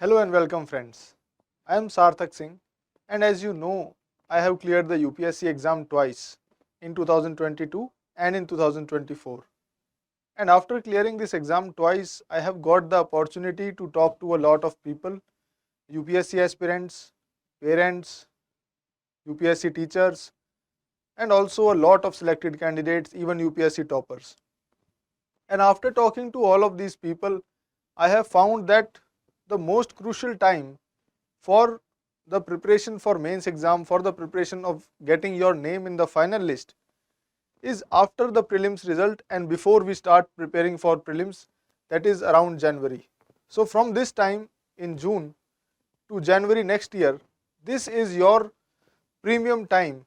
Hello and welcome friends. I am Sarthak Singh and as you know I have cleared the UPSC exam twice in 2022 and in 2024. And after clearing this exam twice I have got the opportunity to talk to a lot of people, UPSC aspirants, parents, UPSC teachers and also a lot of selected candidates, even UPSC toppers. And after talking to all of these people I have found that the most crucial time for the preparation for mains exam, for the preparation of getting your name in the final list is after the prelims result and before we start preparing for prelims, that is around January. So from this time in June to January next year, this is your premium time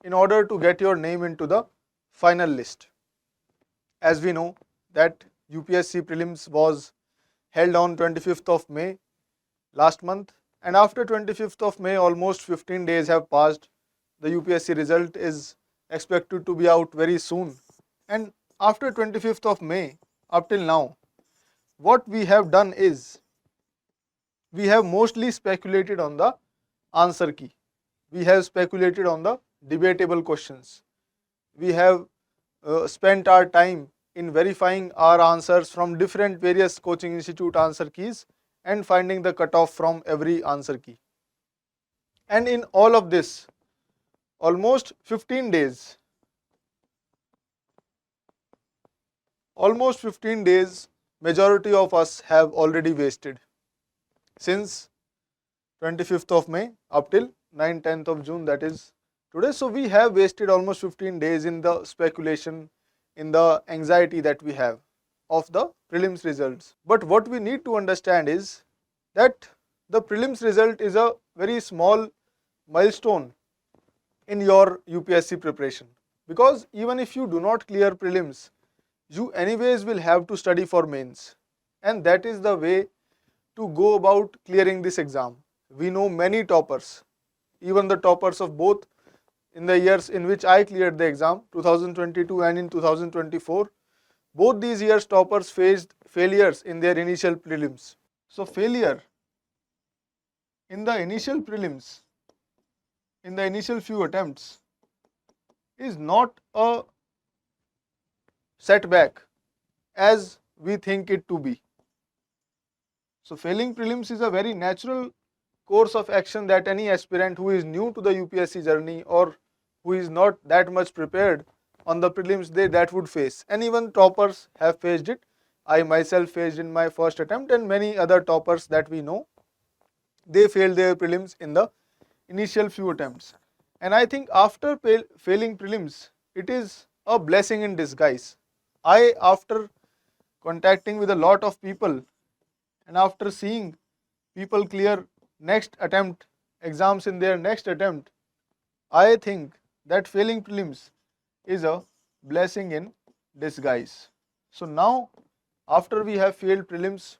in order to get your name into the final list. As we know that UPSC prelims was held on 25th of May last month, and after 25th of May almost 15 days have passed. The UPSC result is expected to be out very soon, and after 25th of May up till now what we have done is we have mostly speculated on the answer key, we have speculated on the debatable questions, we have spent our time in verifying our answers from different various coaching institute answer keys and finding the cutoff from every answer key. And in all of this, almost 15 days, majority of us have already wasted since 25th of May up till 9th, 10th of June, that is today. So we have wasted almost 15 days in the speculation, in the anxiety that we have of the prelims results. But what we need to understand is that the prelims result is a very small milestone in your UPSC preparation, because even if you do not clear prelims, you anyways will have to study for mains, and that is the way to go about clearing this exam. We know many toppers, even the toppers of both in the years in which I cleared the exam, 2022 and in 2024, both these years toppers faced failures in their initial prelims. So failure in the initial prelims, in the initial few attempts, is not a setback as we think it to be. So failing prelims is a very natural course of action that any aspirant who is new to the UPSC journey or who is not that much prepared on the prelims that would face. And even toppers have faced it. I myself faced in my first attempt, and many other toppers that we know, they failed their prelims in the initial few attempts. And I think after failing prelims, it is a blessing in disguise. After contacting with a lot of people and after seeing people clear next attempt exams in their next attempt, I think that failing prelims is a blessing in disguise. So now, after we have failed prelims,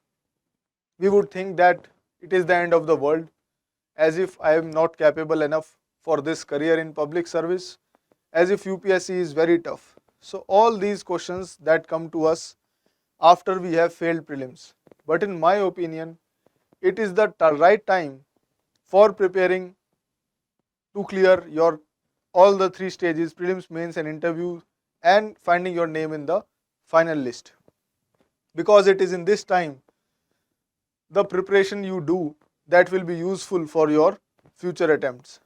we would think that it is the end of the world, as if I am not capable enough for this career in public service, as if UPSC is very tough. So all these questions that come to us after we have failed prelims. But in my opinion, it is the right time for preparing to clear your all the three stages, prelims, mains and interview, and finding your name in the final list. Because it is in this time the preparation you do that will be useful for your future attempts.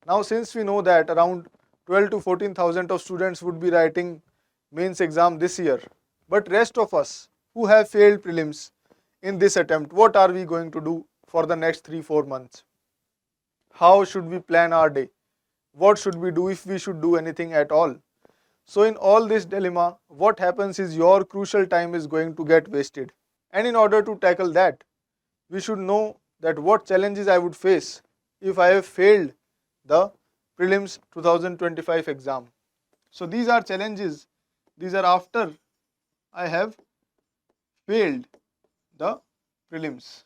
Now since we know that around 12 to 14,000 of students would be writing mains exam this year, but rest of us who have failed prelims in this attempt, what are we going to do for the next 3-4 months? How should we plan our day? What should we do if we should do anything at all? So in all this dilemma, what happens is your crucial time is going to get wasted. And in order to tackle that, we should know that what challenges I would face if I have failed the prelims 2025 exam. So these are challenges, these are after I have failed the prelims.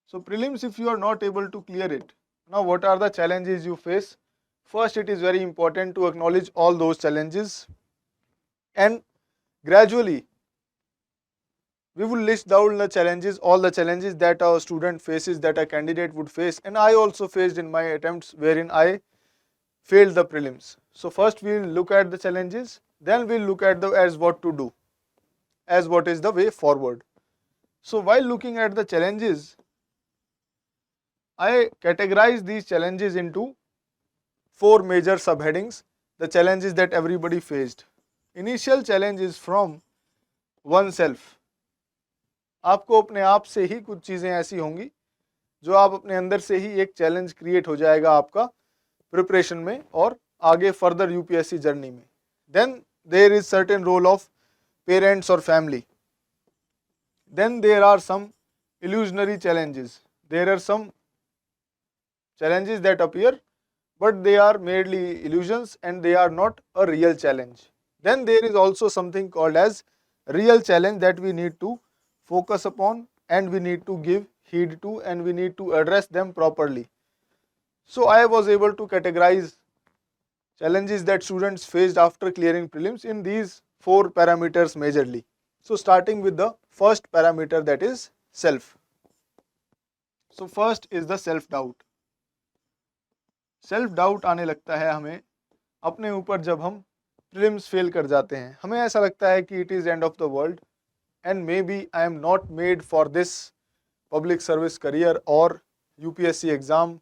So prelims, if you are not able to clear it, now what are the challenges you face? First, it is very important to acknowledge all those challenges and gradually we will list down the challenges, all the challenges that a student faces, that a candidate would face, and I also faced in my attempts wherein I failed the prelims. So first we will look at the challenges, then we will look at the as what to do, as what is the way forward. So while looking at the challenges, I categorize these challenges into 4 major subheadings, the challenges that everybody faced. Initial challenge is from oneself. आपको अपने आप से ही कुछ चीज़ें ऐसी होंगी जो आप अपने अंदर से ही एक चैलेंज क्रिएट हो जाएगा आपका प्रिपरेशन में और आगे फर्दर यूपीएससी जर्नी में. Then there is certain role of parents और फैमिली. Then there are some illusionary challenges. There are some challenges that appear, but they are merely illusions and they are not a real challenge. Then there is also something called as real challenge that we need to focus upon and we need to give heed to and we need to address them properly. So I was able to categorize challenges that students faced after clearing prelims in these 4 parameters majorly. So starting with the first parameter, that is self. So first is the self doubt. Self doubt आने लगता है हमें अपने ऊपर जब हम prelims fail कर जाते हैं. हमें ऐसा लगता है कि it is end of the world and maybe I am not made for this public service career और यूपीएससी एग्ज़ाम,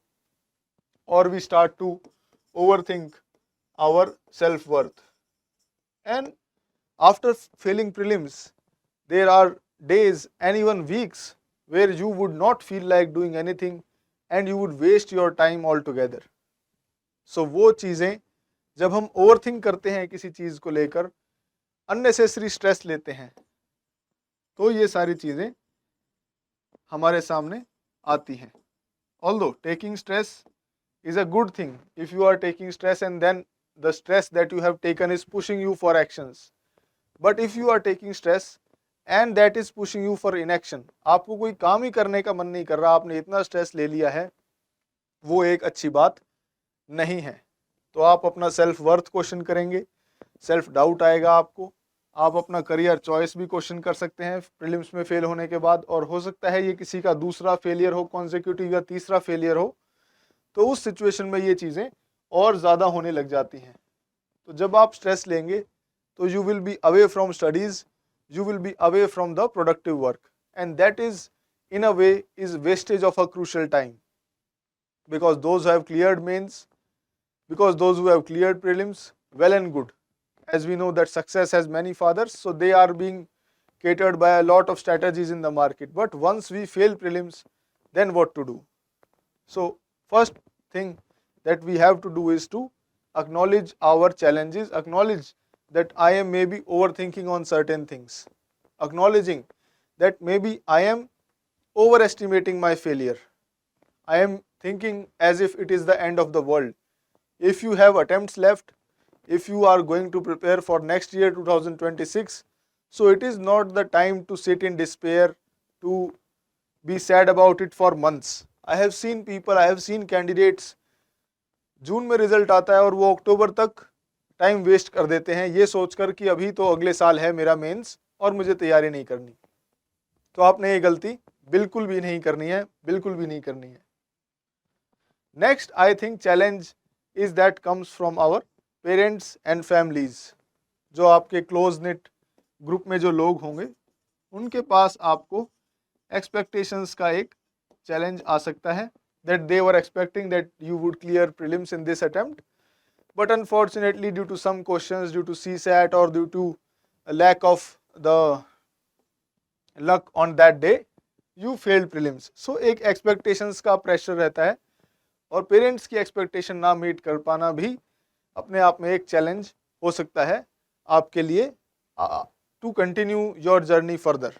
और we start to overthink our self-worth. And after failing prelims, there are days and even weeks where you would not feel like doing anything and you would waste your time altogether. So वो चीज़ें जब हम overthink करते हैं किसी चीज़ को लेकर, unnecessary stress लेते हैं, तो ये सारी चीज़ें हमारे सामने आती हैं. Although taking stress is a good thing if you are taking stress and then the stress that you have taken is pushing you for actions. But if you are taking stress and that is pushing you for inaction, आपको कोई काम ही करने का मन नहीं कर रहा, आपने इतना स्ट्रेस ले लिया है, वो एक अच्छी बात नहीं है. तो आप अपना सेल्फ वर्थ क्वेश्चन करेंगे, सेल्फ डाउट आएगा आपको, आप अपना करियर चॉइस भी क्वेश्चन कर सकते हैं प्रीलिम्स में फेल होने के बाद, और हो सकता है ये किसी का दूसरा फेलियर हो कॉन्सेक्यूटिव या तीसरा फेलियर हो, तो उस सिचुएशन में ये चीज़ें और ज़्यादा होने लग जाती हैं. तो जब आप स्ट्रेस लेंगे तो you will be away from studies, you will be away from the productive work, and that is in a way is wastage of a crucial time, because those who have cleared mains, because those who have cleared prelims, well and good, as we know that success has many fathers, so they are being catered by a lot of strategies in the market. But once we fail prelims, then what to do? So first thing that we have to do is to acknowledge our challenges, acknowledge that I am maybe overthinking on certain things, acknowledging that maybe I am overestimating my failure, I am thinking as if it is the end of the world. If you have attempts left, if you are going to prepare for next year 2026, so it is not the time to sit in despair, to be sad about it for months. I have seen people, I have seen candidates, जून में result आता है और वो अक्टूबर तक time waste कर देते हैं ये सोचकर कि अभी तो अगले साल है मेरा मेंस और मुझे तैयारी नहीं करनी. तो आपने ये गलती बिल्कुल भी नहीं करनी है, बिल्कुल भी नहीं करनी है. Next I think challenge is that comes from our parents and families. जो आपके क्लोज निट ग्रुप में जो लोग होंगे उनके पास आपको एक्सपेक्टेशंस का एक चैलेंज आ सकता है, that they were expecting that you would clear prelims in this attempt, but unfortunately due to some questions, due to CSAT or due to a lack of the luck on that day, you failed prelims. So एक expectations का pressure रहता है और parents की expectation ना meet कर पाना भी अपने आप में एक challenge हो सकता है आपके लिए to continue your journey further.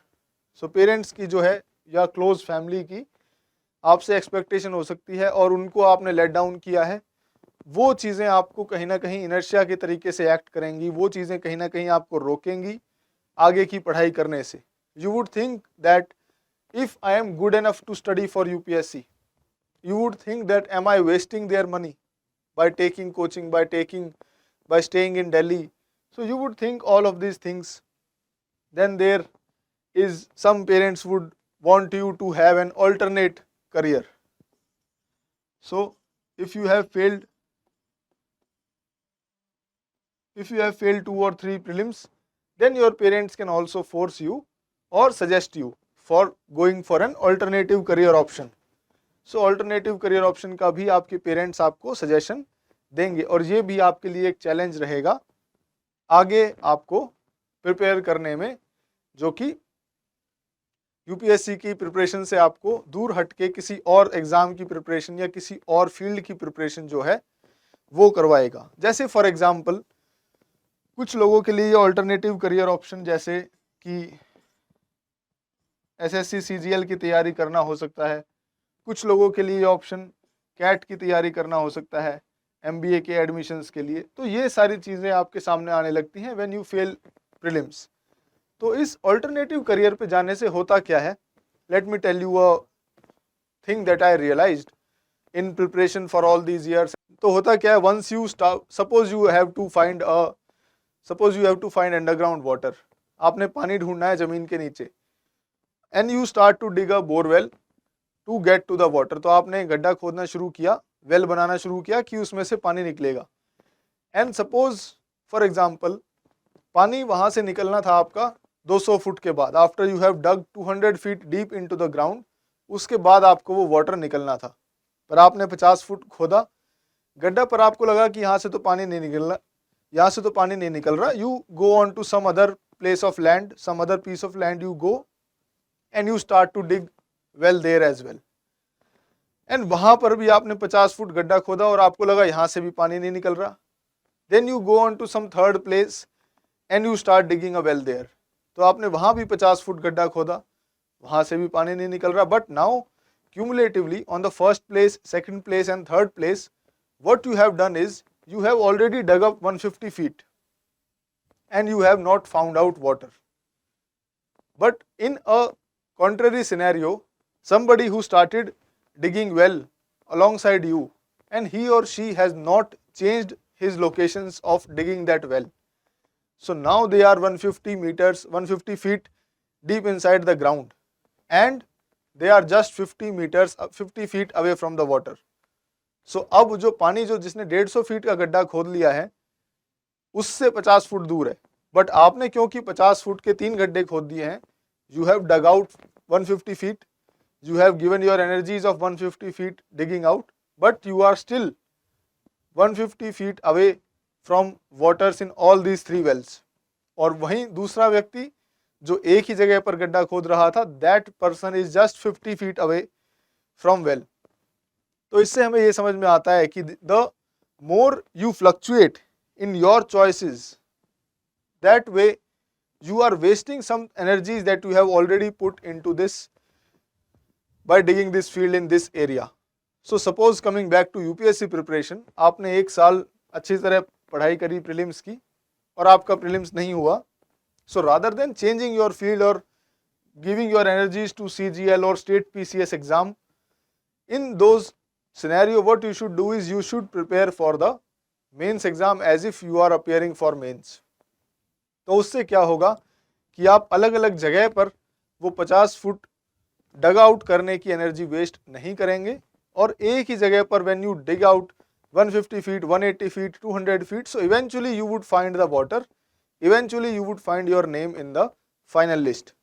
So parents की जो है या close family की आपसे एक्सपेक्टेशन हो सकती है और उनको आपने लेट डाउन किया है, वो चीज़ें आपको कहीं ना कहीं इनर्शिया के तरीके से एक्ट करेंगी, वो चीज़ें कहीं ना कहीं आपको रोकेंगी आगे की पढ़ाई करने से. You would think that if I am good enough to study for UPSC, you would think that am I wasting their money by taking coaching, by staying in Delhi. So you would think all of these things. Then there is some parents would want you to have an alternate career. So if you have failed 2 or 3 prelims, then your parents can also force you or suggest you for going for an alternative career option. So alternative career option का भी आपके parents आपको suggestion देंगे, और ये भी आपके लिए एक चैलेंज रहेगा आगे आपको प्रिपेयर करने में, जो कि यूपीएससी की प्रिपरेशन से आपको दूर हटके किसी और एग्जाम की प्रिपरेशन या किसी और फील्ड की प्रिपरेशन जो है वो करवाएगा। जैसे फॉर एग्जांपल कुछ लोगों के लिए ऑल्टरनेटिव करियर ऑप्शन जैसे कि एसएससी सीजीएल की तैयारी करना हो सकता है, कुछ लोगों के लिए ऑप्शन कैट की तैयारी करना हो सकता है एमबीए के एडमिशन्स के लिए। तो ये सारी चीज़ें आपके सामने आने लगती हैं व्हेन यू फेल प्रीलिम्स। तो इस ऑल्टरनेटिव करियर पे जाने से होता क्या है, let me tell you a thing that I realised in preparation for all these years. तो होता क्या है, once you suppose you have to find underground water, आपने पानी ढूंढना है जमीन के नीचे, and you start to dig a borewell to get to the water. तो आपने गड्ढा खोदना शुरू किया, वेल बनाना शुरू किया कि उसमें से पानी निकलेगा। एंड सपोज फॉर एग्जाम्पल पानी वहां से निकलना था आपका 200 फुट के बाद, after you have dug 200 feet deep into the ground, उसके बाद आपको वो वाटर निकलना था, पर आपने 50 फुट खोदा गड्ढा, पर आपको लगा कि यहाँ से तो पानी नहीं निकल रहा, you go on to some other place of land, some other piece of land, you go and you start to dig well there as well. And वहां पर भी आपने 50 फुट गड्ढा खोदा और आपको लगा यहाँ से भी पानी नहीं निकल रहा, then you go on to some third place and you start digging a well there. तो आपने वहां भी 50 फुट गड्ढा खोदा, वहां से भी पानी नहीं निकल रहा, but now cumulatively on the first place, second place and third place, what you have done is you have already dug up 150 feet and you have not found out water. But in a contrary scenario, somebody who started digging well alongside you and he or she has not changed his locations of digging that well. So now they are 150 feet deep inside the ground and they are just 50 feet away from the water. So अब जो पानी जो जिसने 150 feet का गड्ढा खोद लिया है उससे 50 फुट दूर है, बट आपने क्योंकि 50 फुट के 3 गड्ढे खोद दिए हैं, you have dug out 150 feet, you have given your energies of 150 feet digging out, but you are still 150 feet away from waters in all these 3 wells. और वहीं दूसरा व्यक्ति जो एक ही जगह पर गड्ढा खोद रहा था, that person is just 50 feet away from well. तो इससे हमें ये समझ में आता है कि the more you fluctuate in your choices, that way you are wasting some energies that you have already put into this by digging this field in this area. So suppose coming back to UPSC preparation, आपने 1 साल अच्छी तरह पढ़ाई करी prelims की और आपका prelims नहीं हुआ, so rather than changing your field or giving your energies to CGL or state PCS exam, in those scenario what you should do is you should prepare for the mains exam as if you are appearing for mains. तो उससे क्या होगा कि आप अलग अलग जगह पर वो 50 फुट डग आउट करने की एनर्जी वेस्ट नहीं करेंगे और एक ही जगह पर when you dig out 150 feet, 180 feet, 200 feet, so eventually you would find the water, eventually you would find your name in the final list.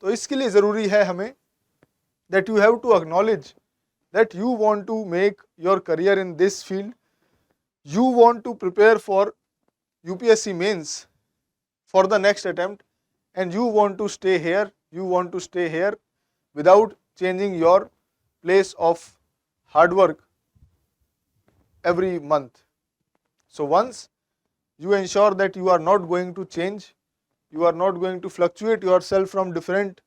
तो इसके लिए ज़रूरी है हमें that you have to acknowledge that you want to make your career in this field, you want to prepare for UPSC mains for the next attempt, and you want to stay here without changing your place of hard work every month. So once you ensure that you are not going to change, you are not going to fluctuate yourself from different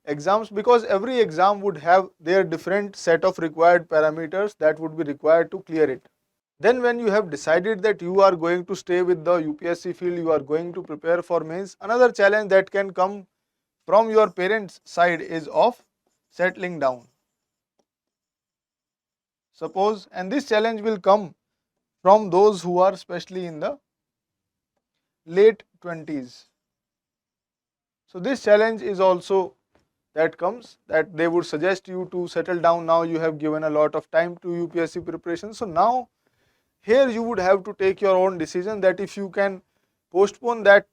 exams, because every exam would have their different set of required parameters that would be required to clear it. Then when you have decided that you are going to stay with the UPSC field, you are going to prepare for mains, another challenge that can come from your parents' side is of settling down. Suppose, and this challenge will come from those who are especially in the late 20s. So this challenge is also that comes, that they would suggest you to settle down. Now you have given a lot of time to UPSC preparation, so now here you would have to take your own decision that if you can postpone that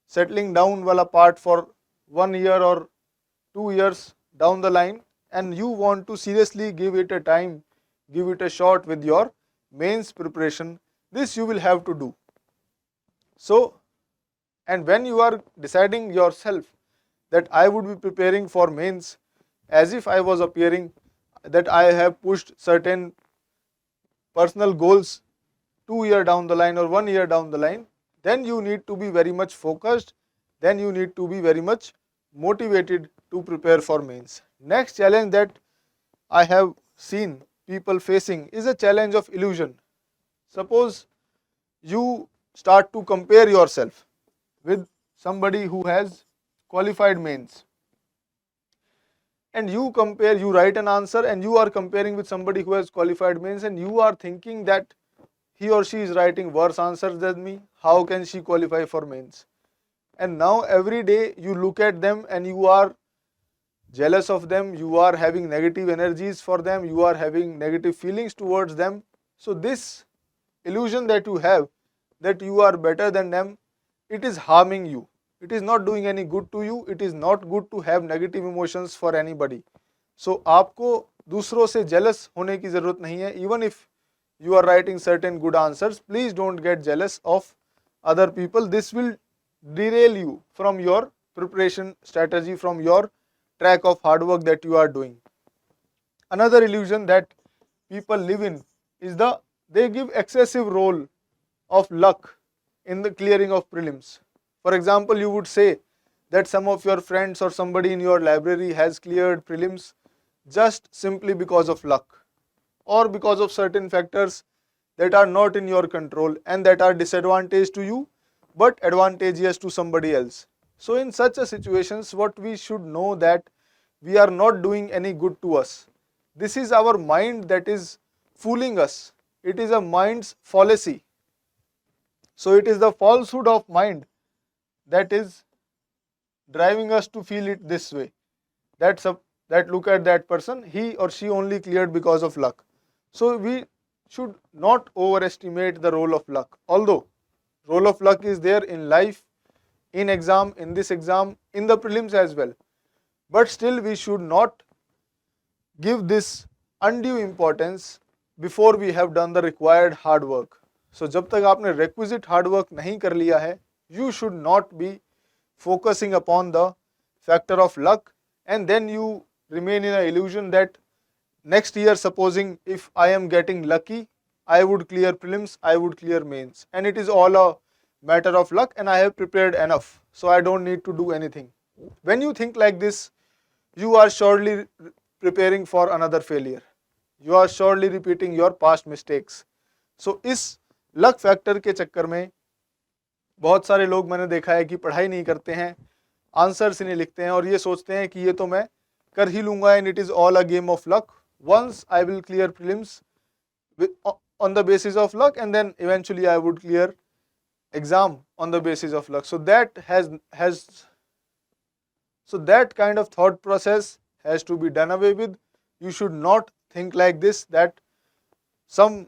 settling down wala part for 1 year or 2 years down the line, and you want to seriously give it a time, give it a shot with your mains preparation, this you will have to do. So, and when you are deciding yourself that I would be preparing for mains as if I was appearing that I have pushed certain personal goals 2 year down the line or 1 year down the line, then you need to be very much focused, then you need to be very much motivated to prepare for mains. Next challenge that I have seen people facing is a challenge of illusion. Suppose you start to compare yourself with somebody who has qualified mains, and you compare, you write an answer and you are comparing with somebody who has qualified mains, and you are thinking that he or she is writing worse answers than me, how can she qualify for mains? And now every day you look at them and you are jealous of them, you are having negative energies for them, you are having negative feelings towards them. So this illusion that you have that you are better than them, it is harming you. It is not doing any good to you. It is not good to have negative emotions for anybody. So आपको दूसरों से jealous होने की ज़रूरत नहीं है. Even if you are writing certain good answers, please don't get jealous of other people. This will derail you from your preparation strategy, from your track of hard work that you are doing. Another illusion that people live in is they give excessive role of luck in the clearing of prelims. For example, you would say that some of your friends or somebody in your library has cleared prelims just simply because of luck or because of certain factors that are not in your control and that are disadvantage to you but advantageous to somebody else. So in such a situations, what we should know that we are not doing any good to us. This is our mind that is fooling us. It is a mind's fallacy. So it is the falsehood of mind that is driving us to feel it this way. That look at that person, he or she only cleared because of luck. So we should not overestimate the role of luck. Although role of luck is there in life, in exam, in this exam, in the prelims as well. But still we should not give this undue importance before we have done the required hard work. So जब तक आपने requisite hard work नहीं कर लिया है, you should not be focusing upon the factor of luck, and then you remain in an illusion that next year, supposing if I am getting lucky, I would clear prelims, I would clear mains, and it is all a matter of luck and I have prepared enough, so I don't need to do anything. When you think like this, you are surely preparing for another failure. You are surely repeating your past mistakes. So इस luck factor के चक्कर में बहुत सारे लोग मैंने देखा है कि पढ़ाई नहीं करते हैं, आंसर्स नहीं लिखते हैं और ये सोचते हैं कि ये तो मैं कर ही लूँगा and it is all a game of luck. Once I will clear prelims on the basis of luck and then eventually I would clear exam on the basis of luck. So that that kind of thought process has to be done away with. You should not think like this, that some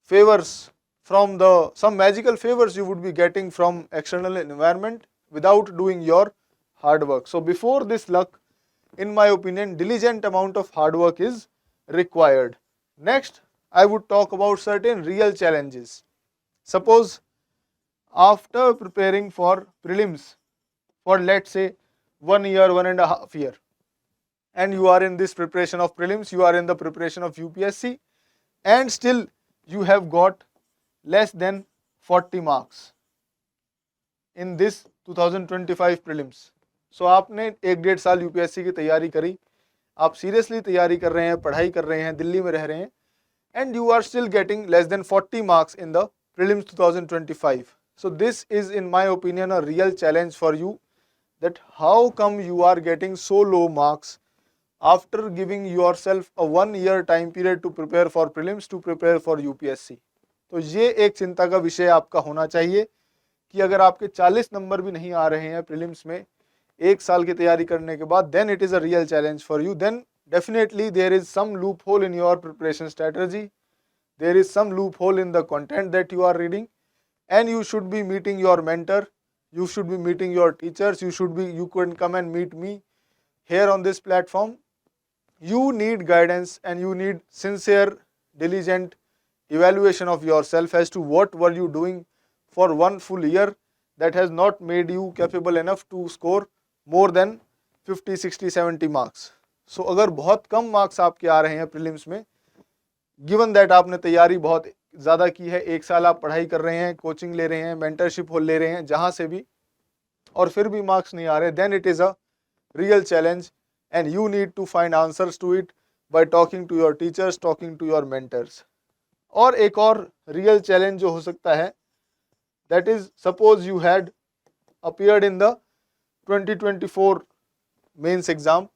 favors from some magical favors you would be getting from external environment without doing your hard work. So before this luck, in my opinion, diligent amount of hard work is required. Next, I would talk about certain real challenges. Suppose after preparing for prelims for, let's say, 1 year, 1.5 years, and you are in this preparation of prelims, you are in the preparation of UPSC, and still you have got less than 40 marks in this 2025 prelims. So आपने 1.5 साल UPSC की तैयारी करी, आप seriously तैयारी कर रहे हैं, पढ़ाई कर रहे हैं, दिल्ली में रह रहे हैं, and you are still getting less than 40 marks in the prelims 2025. So this is, in my opinion, a real challenge for you, that how come you are getting so low marks after giving yourself a 1 year time period to prepare for prelims, to prepare for UPSC. तो ये एक चिंता का विषय आपका होना चाहिए कि अगर आपके 40 नंबर भी नहीं आ रहे हैं प्रीलिम्स में, एक साल की तैयारी करने के बाद, then it is a real challenge for you. Then definitely there is some loophole in your preparation strategy, there is some loophole in the content that you are reading, and you should be meeting your mentor, you should be meeting your teachers, you can come and meet me here on this platform. You need guidance and you need sincere, diligent evaluation of yourself as to what were you doing for one full year that has not made you capable enough to score more than 50, 60, 70 marks. So अगर बहुत कम marks आपके आ रहे हैं prelims में, given that आपने तैयारी बहुत ज़्यादा की है, एक साल आप पढ़ाई कर रहे हैं, कोचिंग ले रहे हैं, मेंटरशिप ले रहे हैं जहाँ से भी, और फिर भी मार्क्स नहीं आ रहे, then it is a real challenge and you need to find answers to it by talking to your teachers, talking to your mentors. और एक और real challenge जो हो सकता है, that is suppose you had appeared in the 2024 mains exam,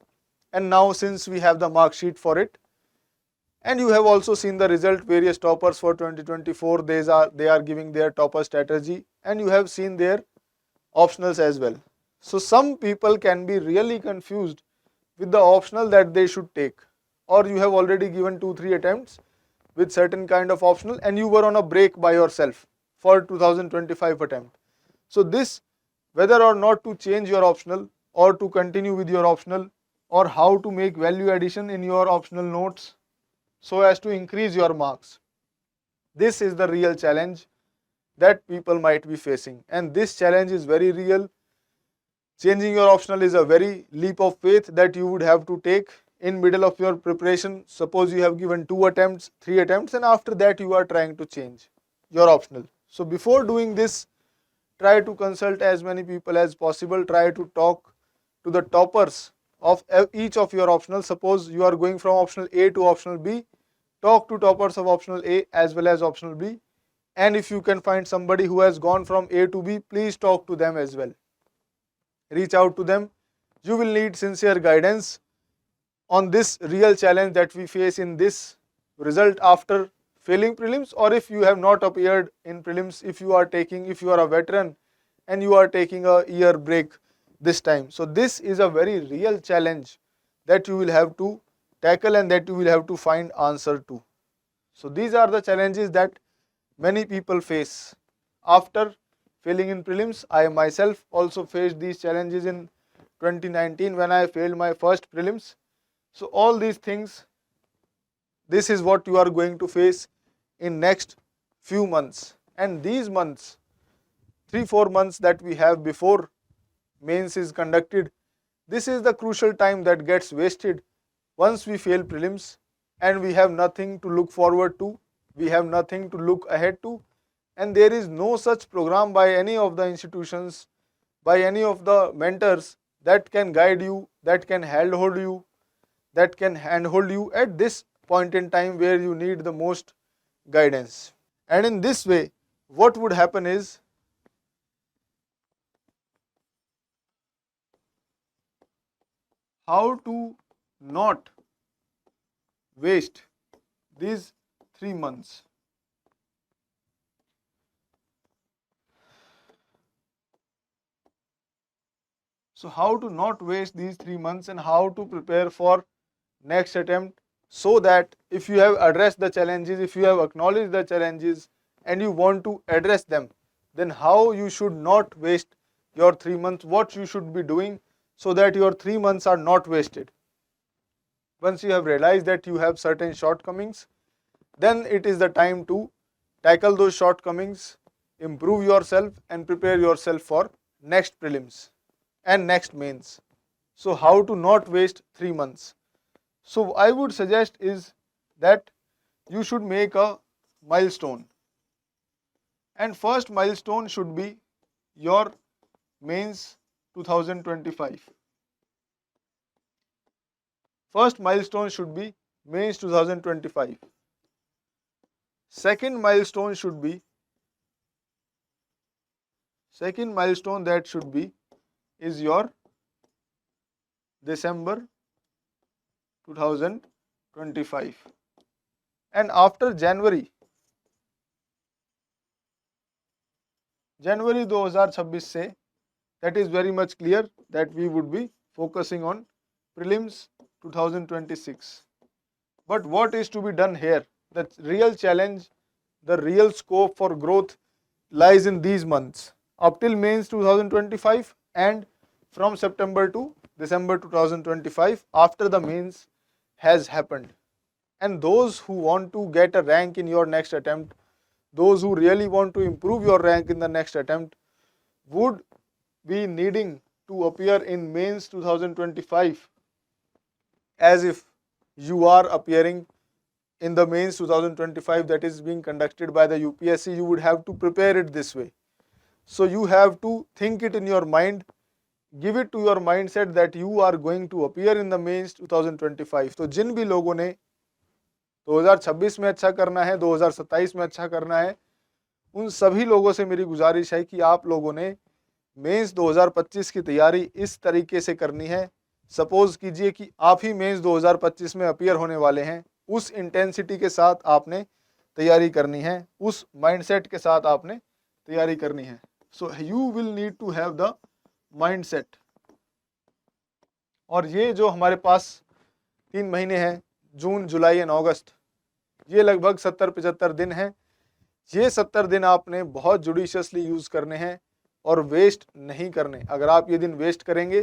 and now since we have the mark sheet for it and you have also seen the result, various toppers for 2024, they are giving their topper strategy, and you have seen their optionals as well. So some people can be really confused with the optional that they should take, or you have already given 2-3 attempts with certain kind of optional and you were on a break by yourself for 2025 attempt. So this, whether or not to change your optional or to continue with your optional, or how to make value addition in your optional notes so as to increase your marks, this is the real challenge that people might be facing, and this challenge is very real. Changing your optional is a very leap of faith that you would have to take in middle of your preparation. Suppose you have given 2 attempts, 3 attempts, and after that you are trying to change your optional. So before doing this, try to consult as many people as possible. Try to talk to the toppers of each of your optional. Suppose you are going from optional A to optional B, talk to toppers of optional A as well as optional B. And if you can find somebody who has gone from A to B, please talk to them as well. Reach out to them. You will need sincere guidance on this real challenge that we face in this result after failing prelims, or if you have not appeared in prelims, if you are a veteran and you are taking a year break this time. So this is a very real challenge that you will have to tackle and that you will have to find answer to. So these are the challenges that many people face after failing in prelims. I myself also faced these challenges in 2019 when I failed my first prelims. So all these things, this is what you are going to face in next few months, and these months, 3-4 months that we have before mains is conducted, this is the crucial time that gets wasted once we fail prelims and we have nothing to look forward to, we have nothing to look ahead to, and there is no such program by any of the institutions, by any of the mentors that can guide you, that can handhold you at this point in time where you need the most guidance. And in this way, what would happen is, how to not waste these 3 months. So how to not waste these 3 months and how to prepare for next attempt, so that if you have addressed the challenges, if you have acknowledged the challenges and you want to address them, then how you should not waste your 3 months, what you should be doing so that your 3 months are not wasted. Once you have realized that you have certain shortcomings, then it is the time to tackle those shortcomings, improve yourself and prepare yourself for next prelims and next mains. So how to not waste 3 months? So I would suggest is that you should make a milestone, and first milestone should be your mains 2025. First milestone should be mains 2025. Second milestone that should be is your December 2025. And after January 2026 से that is very much clear that we would be focusing on prelims 2026. But what is to be done here? The real challenge, the real scope for growth lies in these months up till mains 2025 and from September to December 2025 after the mains has happened. And those who want to get a rank in your next attempt, those who really want to improve your rank in the next attempt would be needing to appear in mains 2025 as if you are appearing in the mains 2025 that is being conducted by the UPSC. You would have to prepare it this way. So you have to think it in your mind, give it to your mindset that you are going to appear in the mains 2025. तो जिन भी लोगों ने 2026 में अच्छा करना है, 2027 में अच्छा करना है, उन सभी लोगों से मेरी गुजारिश है कि आप लोगों ने मेंस 2025 की तैयारी इस तरीके से करनी है। सपोज कीजिए कि आप ही मेंस 2025 में अपीयर होने वाले हैं, उस इंटेंसिटी के साथ आपने तैयारी करनी है, उस माइंडसेट के साथ आपने तैयारी करनी है। So you will need to have the mindset. और ये जो हमारे पास 3 महीने हैं, जून, जुलाई एंड अगस्त, ये लगभग 70-75 दिन हैं। ये 70 दिन आपने बहुत जुडिशियसली यूज़ करने हैं और वेस्ट नहीं करने। अगर आप ये दिन वेस्ट करेंगे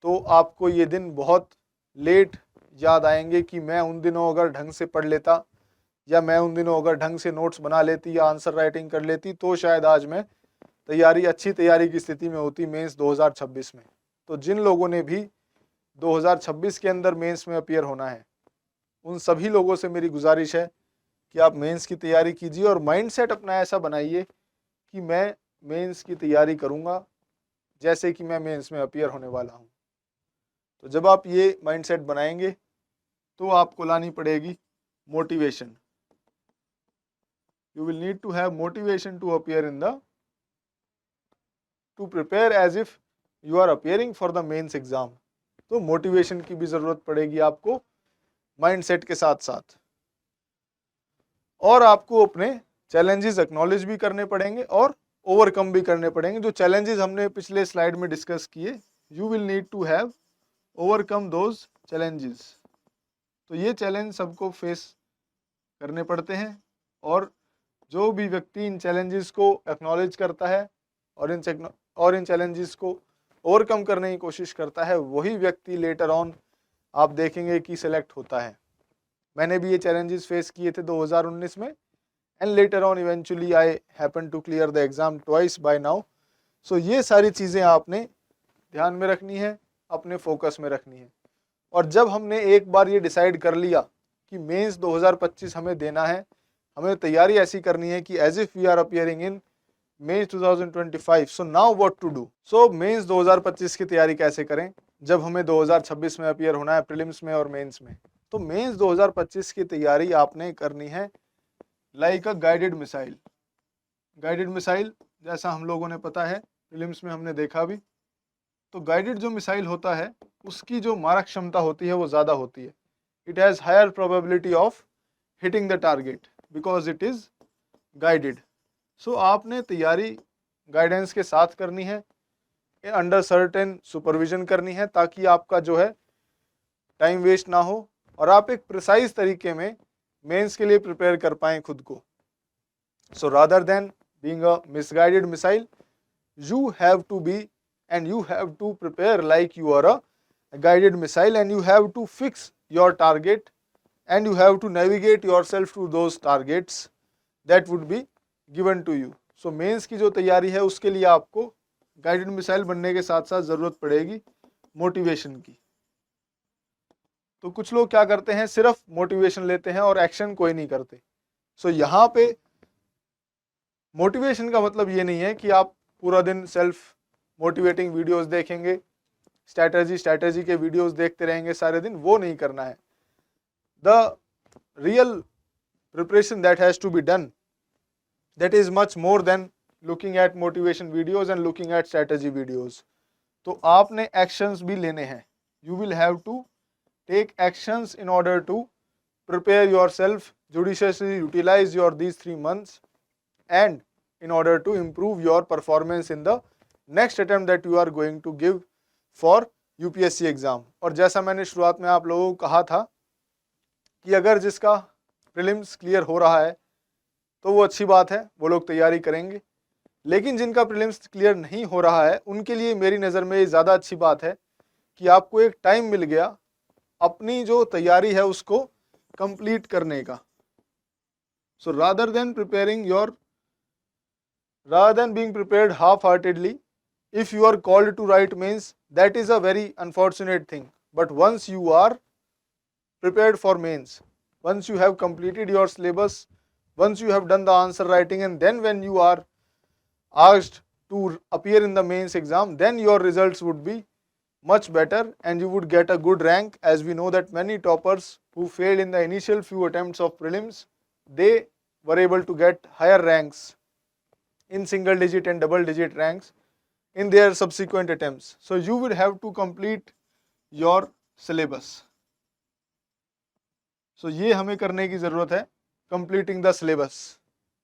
तो आपको ये दिन बहुत लेट याद आएंगे कि मैं उन दिनों अगर ढंग से पढ़ लेता या मैं उन दिनों अगर ढंग से नोट्स बना लेती या आंसर राइटिंग कर लेती तो शायद आज मैं अच्छी तैयारी की स्थिति में होती मेंस 2026 में। तो जिन लोगों ने भी 2026 के अंदर मेंस में अपीयर होना है, उन सभी लोगों से मेरी गुजारिश है कि आप मेंस की तैयारी कीजिए और माइंडसेट अपना ऐसा बनाइए कि मैं मेंस की तैयारी करूंगा जैसे कि मैं मेंस में अपीयर होने वाला हूं। तो जब आप ये माइंडसेट बनाएंगे तो आपको लानी पड़ेगी motivation. You will need to have motivation to appear in the to prepare as if you are appearing for the mains exam. तो मोटिवेशन की भी जरूरत पड़ेगी आपको माइंडसेट के साथ साथ। और आपको अपने चैलेंजेस एक्नॉलेज भी करने पड़ेंगे और ओवरकम भी करने पड़ेंगे। जो चैलेंजेस हमने पिछले स्लाइड में डिस्कस किए, you will need to have overcome those challenges. तो ये चैलेंज सबको फेस करने पड़ते हैं और जो भी व्यक्ति इन चैलेंजेस को एक्नॉलेज करता है और इन चैलेंजेस को ओवरकम करने की कोशिश करता है, वही व्यक्ति लेटर ऑन आप देखेंगे कि सिलेक्ट होता है। मैंने भी ये चैलेंजेस फेस किए थे 2019 में and later on eventually I happen to clear the exam twice by now. So ये सारी चीज़ें आपने ध्यान में रखनी है, अपने फोकस में रखनी है। और जब हमने एक बार ये डिसाइड कर लिया कि मेंस 2025 हमें देना है, हमें तैयारी ऐसी करनी है कि as if we are appearing in mains 2025, so now what to do. So mains 2025 की तैयारी कैसे करें जब हमें 2026 में अपीयर होना है प्रीलिम्स में और मेंस में। तो मेंस 2025 की तैयारी आपने करनी है लाइक अ गाइडेड मिसाइल। गाइडेड मिसाइल जैसा हम लोगों ने पता है, प्रीलिम्स में हमने देखा भी। तो गाइडेड जो मिसाइल होता है उसकी जो मारक क्षमता होती है वो ज़्यादा होती है। It has higher probability of hitting the target because it is guided. So आपने तैयारी गाइडेंस के साथ करनी है, अंडर सर्टेन सुपरविजन करनी है, ताकि आपका जो है टाइम वेस्ट ना हो और आप एक प्रिसाइज तरीके में मेंस के लिए प्रिपेयर कर पाएँ खुद को। सो rather then being a misguided missile, you have to be and you have to prepare like you are a guided missile and you have to fix your target and you have to navigate yourself to those targets that would be given to you. So mains की जो तैयारी है उसके लिए आपको guided missile बनने के साथ साथ ज़रूरत पड़ेगी मोटिवेशन की। तो कुछ लोग क्या करते हैं, सिर्फ मोटिवेशन लेते हैं और एक्शन कोई नहीं करते। सो यहाँ पे मोटिवेशन का मतलब ये नहीं है कि आप पूरा दिन सेल्फ मोटिवेटिंग वीडियोस देखेंगे, स्ट्रैटेजी के वीडियोस देखते रहेंगे सारे दिन, वो नहीं करना है। The real preparation that has to be done, that is much more than looking at motivation videos and looking at strategy videos. तो आपने एक्शंस भी लेने हैं। You will have to take actions in order to prepare your self judiciously, utilise your these 3 months and in order to improve your performance in the next attempt that you are going to give for UPSC exam. और जैसा मैंने शुरुआत में आप लोगों को कहा था कि अगर जिसका प्रीलिम्स क्लियर हो रहा है तो वो अच्छी बात है, वो लोग तैयारी करेंगे, लेकिन जिनका प्रीलिम्स क्लियर नहीं हो रहा है उनके लिए मेरी नज़र में ये ज़्यादा अच्छी बात है कि आपको एक टाइम मिल गया अपनी जो तैयारी है उसको कंप्लीट करने का। सो rather then being prepared half-heartedly, if you are called to write mains, that is a very unfortunate thing. But once you are prepared for mains, once you have completed your syllabus, once you have done the answer writing, and then when you are asked to appear in the mains exam, then your results would be much better and you would get a good rank. As we know that many toppers who failed in the initial few attempts of prelims, they were able to get higher ranks in single digit and double digit ranks in their subsequent attempts. So you will have to complete your syllabus. So ये हमें करने की ज़रूरत है, completing the syllabus.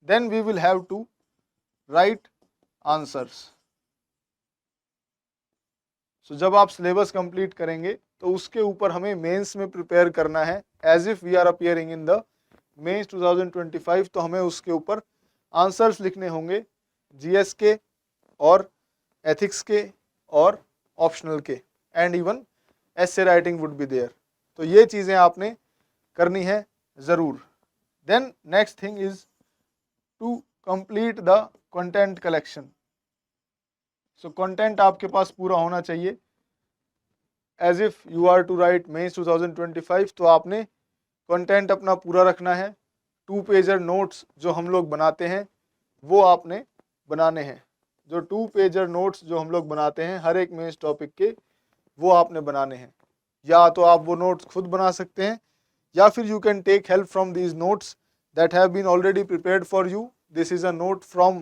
Then we will have to write answers. So जब आप syllabus complete करेंगे तो उसके ऊपर हमें मेंस में प्रिपेयर करना है as if we are appearing in the mains 2025। तो हमें उसके ऊपर आंसर्स लिखने होंगे जीएस के और एथिक्स के और ऑप्शनल के, and even essay writing would be there. तो ये चीज़ें आपने करनी है ज़रूर। Then next thing is to complete the content collection. So content आपके पास पूरा होना चाहिए। As if you are to write mains 2025 तो आपने कंटेंट अपना पूरा रखना है। 2 पेजर नोट्स जो हम लोग बनाते हैं वो आपने बनाने हैं। जो 2 पेजर नोट्स जो हम लोग बनाते हैं हर एक मेंस टॉपिक के, वो आपने बनाने हैं। या तो आप वो नोट्स खुद बना सकते हैं या फिर you can take help from these notes that have been already prepared for you. This is a note from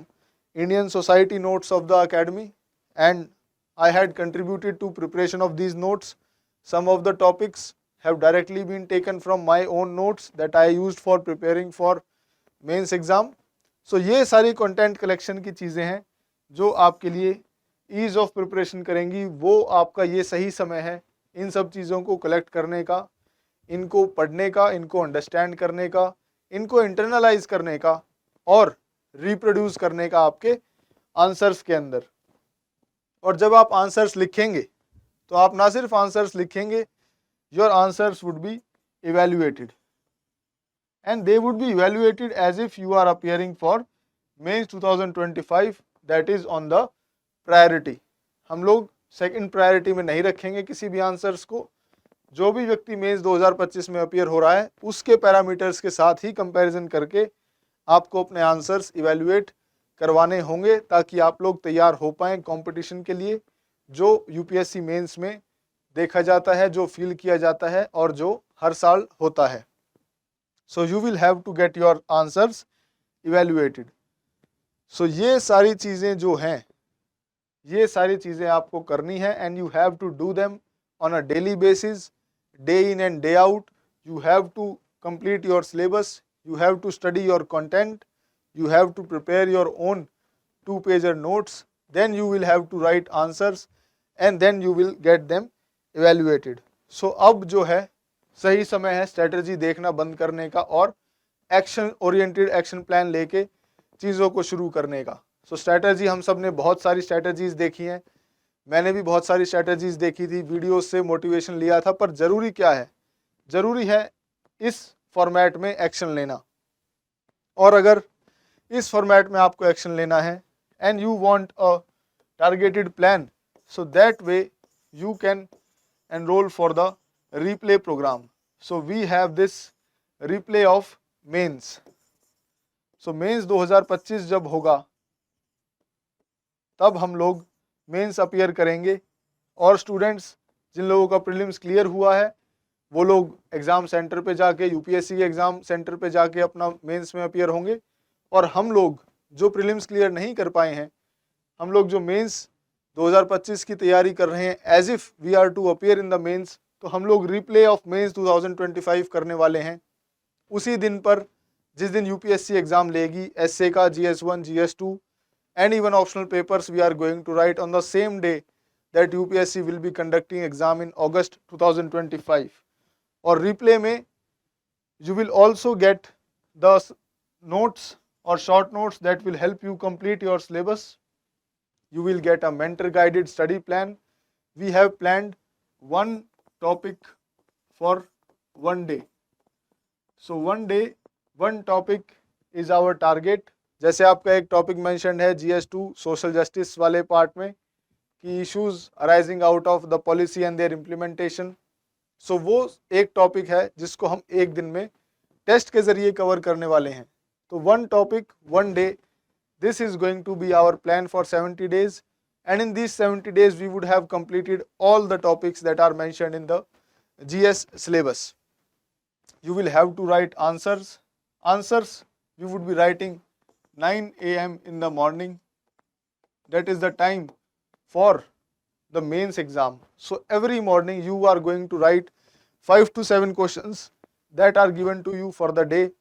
Indian society notes of the academy and I had contributed to preparation of these notes. Some of the topics have directly been taken from my own notes that I used for preparing for mains exam. So ये सारी content collection की चीज़ें हैं जो आपके लिए ease of preparation करेंगी। वो आपका ये सही समय है इन सब चीज़ों को कलेक्ट करने का, इनको पढ़ने का, इनको अंडरस्टैंड करने का, इनको इंटरनलाइज करने का और रिप्रोड्यूस करने का आपके आंसर्स के अंदर। और जब आप आंसर्स लिखेंगे तो आप ना सिर्फ आंसर्स लिखेंगे, your answers would be evaluated and they would be evaluated as if you are appearing for mains 2025 that is on the priority. हम लोग सेकंड प्रायोरिटी में नहीं रखेंगे किसी भी आंसर्स को। जो भी व्यक्ति मेंस 2025 में अपियर हो रहा है उसके पैरामीटर्स के साथ ही कंपैरिजन करके आपको अपने आंसर्स इवेल्युएट करवाने होंगे ताकि आप लोग तैयार हो पाएँ कंपटीशन के लिए जो यूपीएससी मेंस में देखा जाता है, जो फील किया जाता है और जो हर साल होता है। So you will have to get your answers evaluated. So ये सारी चीज़ें जो हैं, ये सारी चीज़ें आपको करनी है and you have to do them on a daily basis, day in and day out. You have to complete your syllabus, you have to study your content, you have to prepare your own 2-pager notes, then you will have to write answers and then you will get them evaluated. So अब जो है सही समय है strategy देखना बंद करने का और एक्शन ओरिएंटेड एक्शन प्लान लेके चीज़ों को शुरू करने का। सो स्ट्रेटजी हम सब ने बहुत सारी स्ट्रेटजीज देखी हैं, मैंने भी बहुत सारी स्ट्रेटजीज देखी थी, वीडियोस से मोटिवेशन लिया था, पर ज़रूरी क्या है, ज़रूरी है इस फॉर्मेट में एक्शन लेना। और अगर इस फॉर्मेट में आपको एक्शन लेना है and you want a targeted plan, so that way you can enrol for the replay programme. So we have this replay of mains. So mains 2025 जब होगा तब हम लोग मेंस अपीयर करेंगे और स्टूडेंट्स जिन लोगों का प्रीलिम्स क्लियर हुआ है वो लोग एग्ज़ाम सेंटर पे जाके, यूपीएससी के एग्ज़ाम सेंटर पे जाके अपना मेंस में अपीयर होंगे। और हम लोग जो प्रीलिम्स क्लियर नहीं कर पाए हैं, हम लोग जो मेंस 2025 की तैयारी कर रहे हैं as if we are to appear in the mains, तो हम लोग रिप्ले ऑफ मेंस 2025 करने वाले हैं उसी दिन पर जिस दिन यूपीएससी एग्ज़ाम लेगी एसए का, GS1 GS2 and even optional papers we are going to write on the same day that UPSC will be conducting exam in August 2025. और replay में you will also get the notes or short notes that will help you complete your syllabus. You will get a mentor guided study plan. We have planned one topic for one day. So one day, one topic is our target. जैसे आपका एक topic mention है GS2 social justice वाले part में कि issues arising out of the policy and their implementation. So वो एक topic है जिसको हम एक दिन में टेस्ट के जरिए कवर करने वाले हैं. तो one topic one day, this is going to be our plan for 70 days, and in these 70 days we would have completed all the topics that are mentioned in the GS syllabus. You will have to write answers we would be writing 9 a.m. in the morning. That is the time for the mains exam. So every morning you are going to write 5 to 7 questions that are given to you for the day.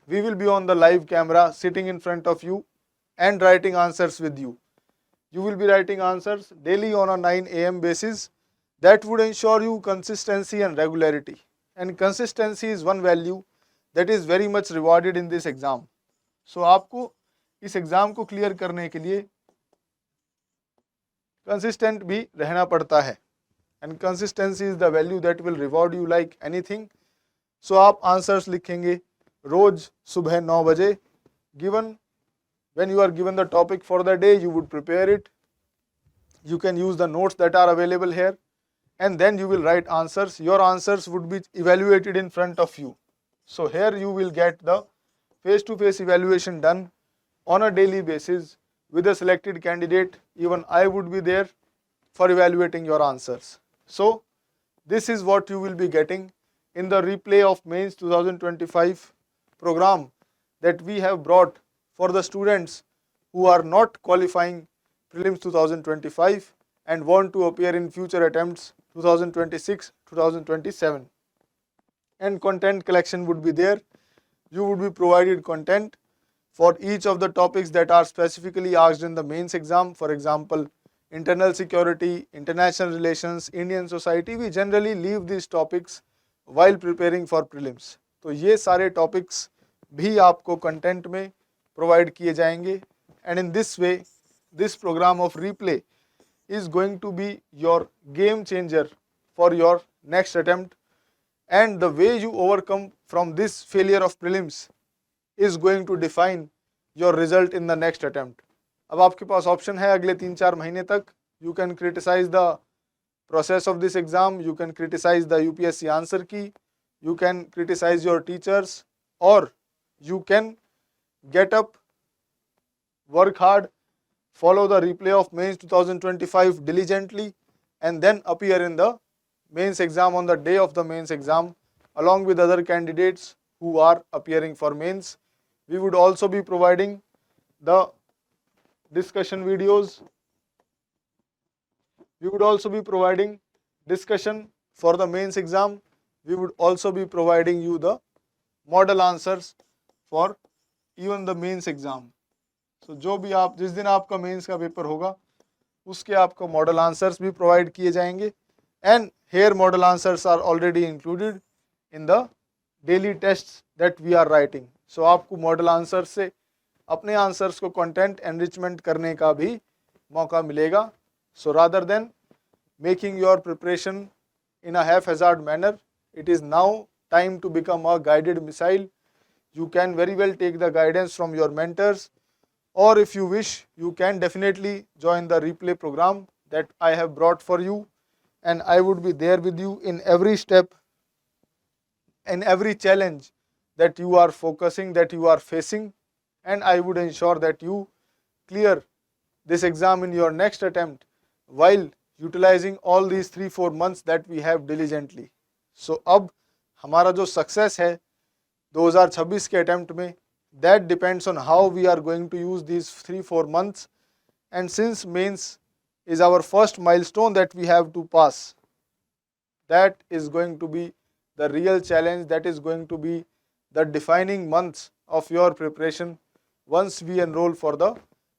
We will be on the live camera sitting in front of you and writing answers with you. You will be writing answers daily on a 9 a.m. basis. That would ensure you consistency and regularity. And consistency is one value that is very much rewarded in this exam. So आपको इस exam को clear करने के लिए consistent भी रहना पड़ता है. And consistency is the value that will reward you like anything. So आप आंसर्स लिखेंगे रोज सुबह 9 बजे. Given when you are given the topic for the day, you would prepare it. You can use the notes that are available here, and then you will write answers. Your answers would be evaluated in front of you. So here you will get the face-to-face evaluation done on a daily basis with a selected candidate. Even I would be there for evaluating your answers. So this is what you will be getting in the replay of Mains 2025 program that we have brought for the students who are not qualifying prelims 2025 and want to appear in future attempts 2026-2027. And content collection would be there. You would be provided content for each of the topics that are specifically asked in the mains exam. For example, internal security, international relations, Indian society. We generally leave these topics while preparing for prelims. तो ये सारे topics भी आपको content में provide किए जाएंगे. And in this way this programme of replay is going to be your game changer for your next attempt, and the way you overcome from this failure of prelims is going to define your result in the next attempt. अब आपके पास option है अगले 3-4 महीने तक. You can criticize the process of this exam, you can criticize the UPSC answer key, you can criticize your teachers, or you can get up, work hard, follow the replay of Mains 2025 diligently, and then appear in the mains exam on the day of the mains exam along with other candidates who are appearing for mains. We would also be providing the discussion videos. We would also be providing discussion for the mains exam. We would also be providing you the model answers for even the mains exam. So जो भी आप जिस दिन आपका mains का paper होगा उसके आपको मॉडल आंसर्स भी प्रोवाइड किए जाएंगे. And here model answers are already included in the daily tests that we are writing. So आपको मॉडल आंसर्स से अपने आंसर्स को कंटेंट एनरिचमेंट करने का भी मौका मिलेगा. So rather than making your preparation in a haphazard manner, it is now time to become a guided missile. You can very well take the guidance from your mentors, or if you wish, you can definitely join the replay program that I have brought for you, and I would be there with you in every step and every challenge that you are focusing, that you are facing, and I would ensure that you clear this exam in your next attempt while utilizing all these 3-4 months that we have diligently. So अब हमारा जो success है 2026 के attempt में, that depends on how we are going to use these 3-4 months. And since mains is our first milestone that we have to pass, that is going to be the real challenge, that is going to be the defining months of your preparation once we enroll for the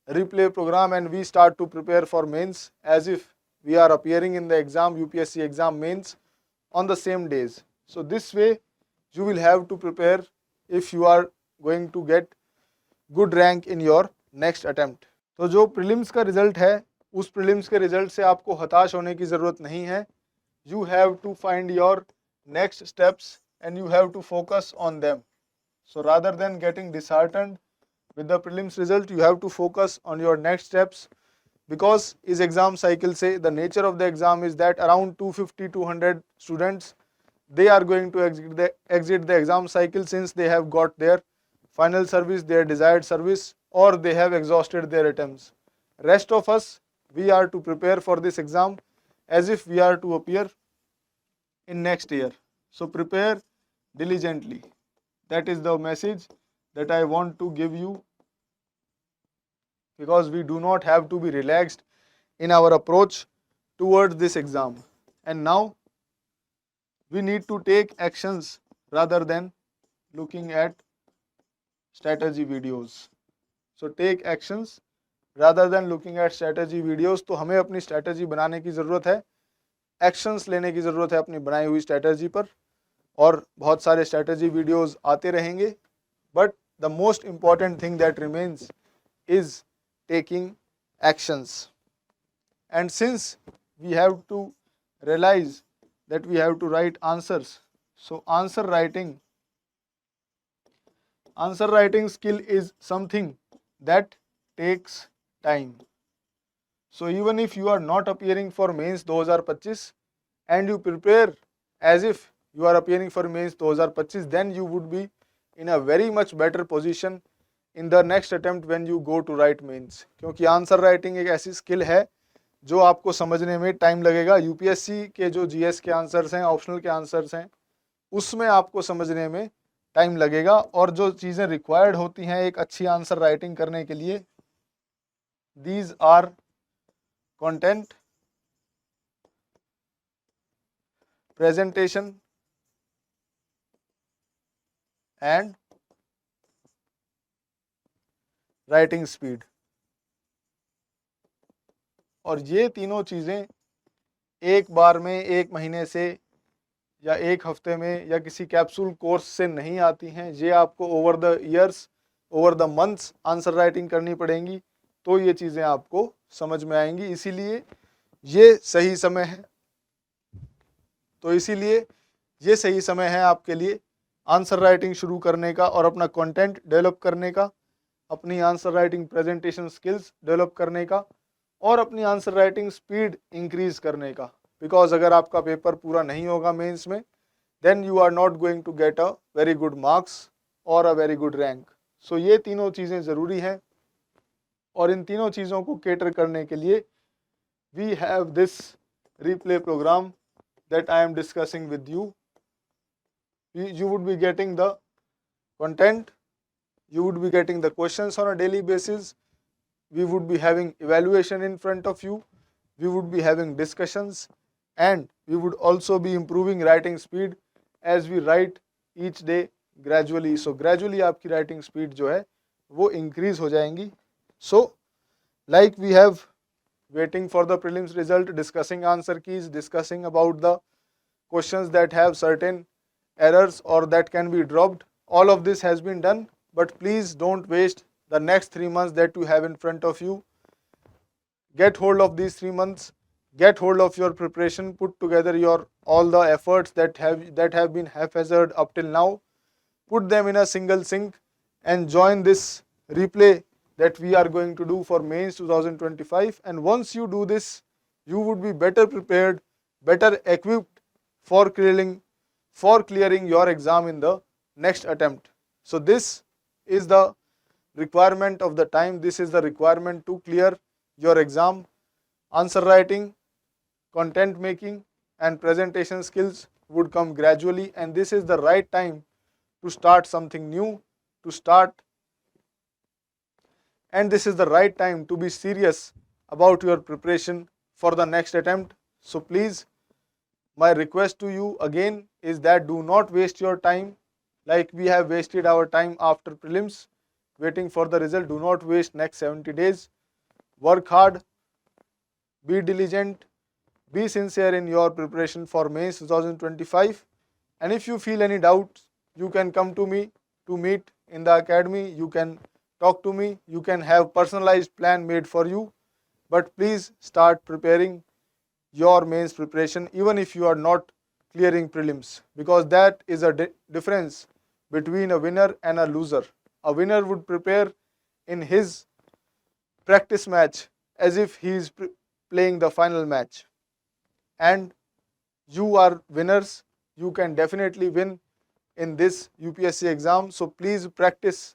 replay program and we start to prepare for mains as if we are appearing in the exam, UPSC exam mains on the same days. So this way you will have to prepare if you are going to get good rank in your next attempt. तो जो prelims का result है उस prelims के result से आपको हताश होने की ज़रूरत नहीं है. You have to find your next steps and you have to focus on them. So rather than getting disheartened with the prelims result, you have to focus on your next steps, because is exam cycle say the nature of the exam is that around 250-200 students, they are going to exit the exam cycle since they have got their final service, their desired service, or they have exhausted their attempts. Rest of us, we are to prepare for this exam as if we are to appear in next year. So prepare diligently. That is the message that I want to give you, because we do not have to be relaxed in our approach towards this exam. And now we need to take actions rather than looking at strategy videos. So take actions rather than looking at strategy videos. तो हमें अपनी strategy बनाने की ज़रूरत है, actions लेने की ज़रूरत है अपनी बनाई हुई strategy पर, और बहुत सारे strategy videos आते रहेंगे. But the most important thing that remains is taking actions. And since we have to realize that we have to write answers, so answer writing skill is something that takes time. So even if you are not appearing for mains 2025 and you prepare as if you are appearing for mains 2025, then you would be in a very much better position in the next attempt when you go to write mains. क्योंकि answer writing एक ऐसी skill है जो आपको समझने में time लगेगा. UPSC के जो जीएस के आंसर्स हैं, ऑप्शनल के आंसर्स हैं, उसमें आपको समझने में टाइम लगेगा. और जो चीज़ें रिक्वायर्ड होती हैं एक अच्छी आंसर राइटिंग करने के लिए, these are content, presentation and writing speed. और ये तीनों चीज़ें एक बार में, एक महीने से या एक हफ्ते में या किसी कैप्सूल कोर्स से नहीं आती हैं. ये आपको over the years, over the months answer writing करनी पड़ेंगी, तो ये चीज़ें आपको समझ में आएंगी. इसीलिए ये सही समय है. तो इसीलिए ये सही समय है आपके लिए आंसर राइटिंग शुरू करने का और अपना कंटेंट डेवलप करने का, अपनी answer writing presentation skills develop करने का और अपनी आंसर राइटिंग स्पीड इंक्रीज करने का. बिकॉज अगर आपका पेपर पूरा नहीं होगा मेंस में, then you are not going to get a very good marks और a very good rank. So ये तीनों चीज़ें ज़रूरी हैं, और इन तीनों चीज़ों को केटर करने के लिए we have this replay program that I am discussing with you. You would be getting the content, you would be getting the questions on a daily basis, we would be having evaluation in front of you, we would be having discussions, and we would also be improving writing speed as we write each day gradually. So gradually आपकी writing speed जो है वो increase हो जाएंगी. So like we have waiting for the prelims result, discussing answer keys, discussing about the questions that have certain errors or that can be dropped, all of this has been done. But please don't waste the next 3 months that you have in front of you. Get hold of these 3 months, get hold of your preparation, put together your all the efforts that have been haphazard up till now, put them in a single sync and join this replay that we are going to do for mains 2025. And once you do this, you would be better prepared, better equipped for clearing your exam in the next attempt. So this is the requirement of the time, this is the requirement to clear your exam. Answer writing, content making and presentation skills would come gradually, and this is the right time to start something new, and this is the right time to be serious about your preparation for the next attempt. So please, my request to you again is that do not waste your time like we have wasted our time after prelims waiting for the result. Do not waste next 70 days. work hard, be diligent, be sincere in your preparation for Mains 2025. And if you feel any doubts, you can come to me to meet in the academy. You can talk to me. You can have personalized plan made for you. But please start preparing your mains preparation even if you are not clearing prelims, because that is a difference between a winner and a loser. A winner would prepare in his practice match as if he is playing the final match, and you are winners. You can definitely win in this UPSC exam. So please practice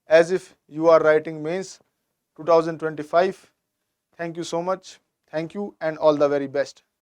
as if you are writing mains 2025. Thank you so much. Thank you and all the very best.